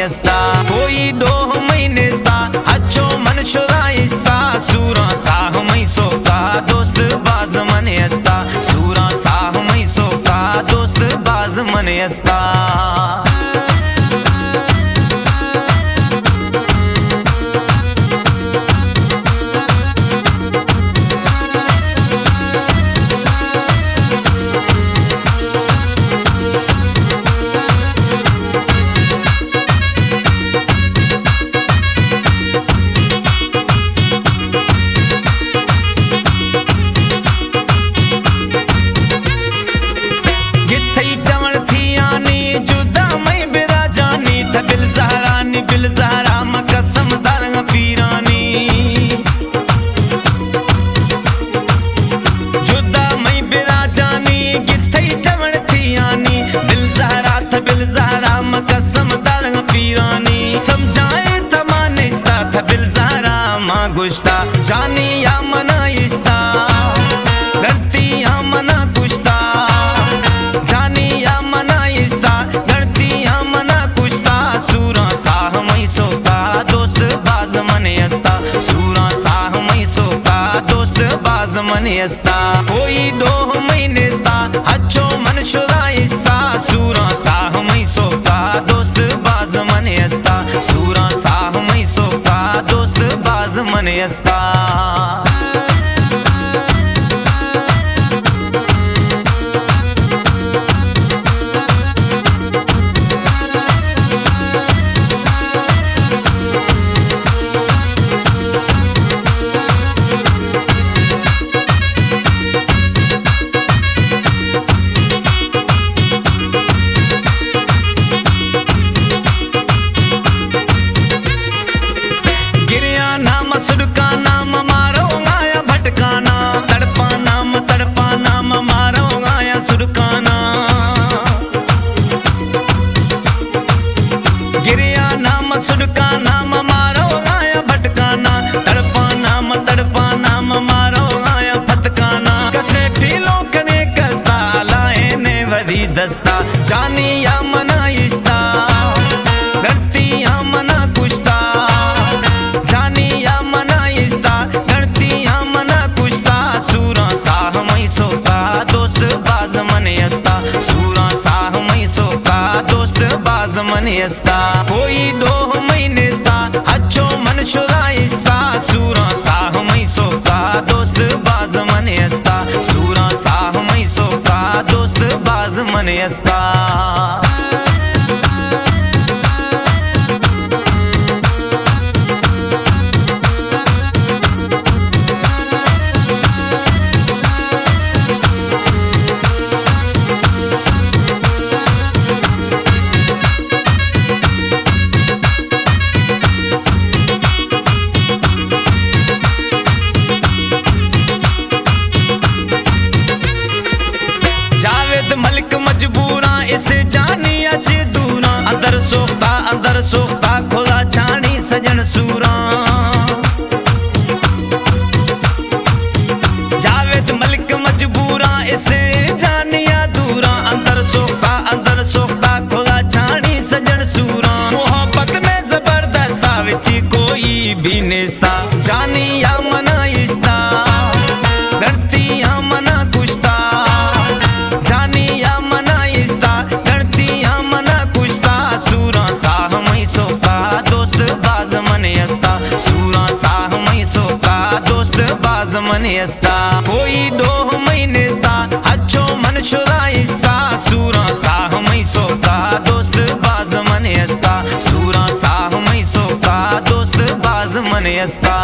असता कोई 2 महिनेस्ता अच्छो मन शुराइस्ता सूरा साह मै सोता दोस्त बाज मन असता सूरा साह मै सोता दोस्त बाज मन असता बिल ज़हरा कसम दारंग पीरानी जुदा मई बिरा जानी गिथई चवण थी आनी बिल ज़हरा थ बिल ज़हरा कसम दारंग पीरानी समझाए त मानिस्ता थ बिल ज़हरा मां गुश्ता जानी या मना इस्ता गलती या मना कुश्ता जानी या मना इस्ता गलती या मना कुश्ता सूरा साह मै सोता दोस्त बाज मन असता सूरा साह मै सोता दोस्त बाज मन असता कोई 2 महिनेस्ता अच्छो मन शुराइस्ता सूरा साह मै सोता दोस्त बाज मन असता सूरा साह मै सोता दोस्त बाज मन असता सुड़का नाम मारो गाया भटकाना तड़पा नाम मारो गाया सुड़काना गिरिया नाम सुड़का नाम मारो गाया भटकाना तड़पा नाम मारो गाया भटकाना कसे पीलो कने कसता लाए ने वधी दस्ता जानी या मना इस्ता गलती या मना कुश्ता जानी या सूरा साह मै सोता दोस्त बाज मन असता सूरा साह मै सोता दोस्त बाज मन असता कोई 2 महिनेस्ता अच्छो मन शुराइस्ता सूरा साह मै सोता दोस्त बाज मन असता सूरा साह मै सोता दोस्त बाज मन असता इसे जानी अच्छे दूरा अंदर सोखता खोला छानी सजन सूरा जावेद मलिक मजबूरा इसे जानिया दूरा अंदर सोखता खोला छानी सजन सूरा मोहब्बत में जबरदस्ता विच कोई भी नेस्ता जानी या मना इस्ता गलती या मना कुश्ता जानी या मना इस्ता गलती या मना कुश्ता सूरा साह मै सोता दोस्त बाज मन असता सूरा साह मै सोता दोस्त बाज मन असता कोई 2 महिनेस्ता अच्छो मन शुराइस्ता सूरा साह मै सोता दोस्त बाज मन असता सूरा साह मै सोता दोस्त बाज मन असता।